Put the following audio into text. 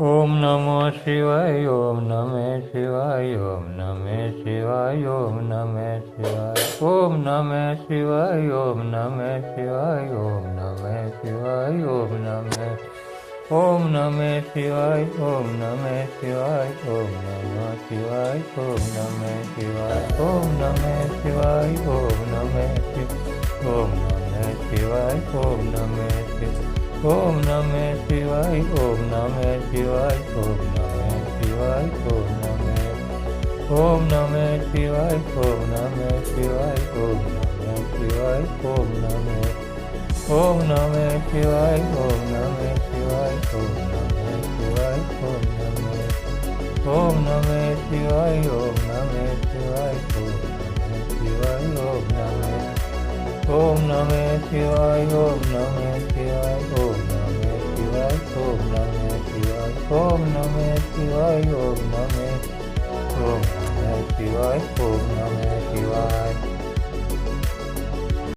ઓમ નમો શિવાય ઓમ નમે શિવાય ઓમ નમે શિવાય ઓમ નમે શિવાય ઓમ નમે શિવાય ઓમ નમે શિવાય ઓમ નમે શિવાય ઓમ નમે ઓમ નમે શિવાય ઓમ નમે શિવાય ઓમ નમઃ શિવાય ઓમ નમે શિવાય ઓમ નમે શિવાય ઓમ નમે શિવાય ઓમ નમે શિવાય ઓમ નમે શિવાય ઓમ નમે શિવાય ઓમ નમે શિવાય ઓમ નમે શિવાય ઓમ નમે ઓમ નમે શિવાય ઓમ નમે શિવાય ઓમ નમે શિવાય ઓમ નમે ઓમ નમે શિવાય ઓમ નમે શિવાય ઓમ નમે શિવાય ઓમ નમે ઓમ નમે શિવાય ઓમ નમે શિવાય ઓમ નમે શિવાય ઓમ નમે ઓમ નમે શિવાય ઓમ નમે શિવાય ઓમ નમે શિવાય ઓમ નમે શિવાય ઓમ નમે શિવાય ઓમ નમે શિવાય ઓમ નમે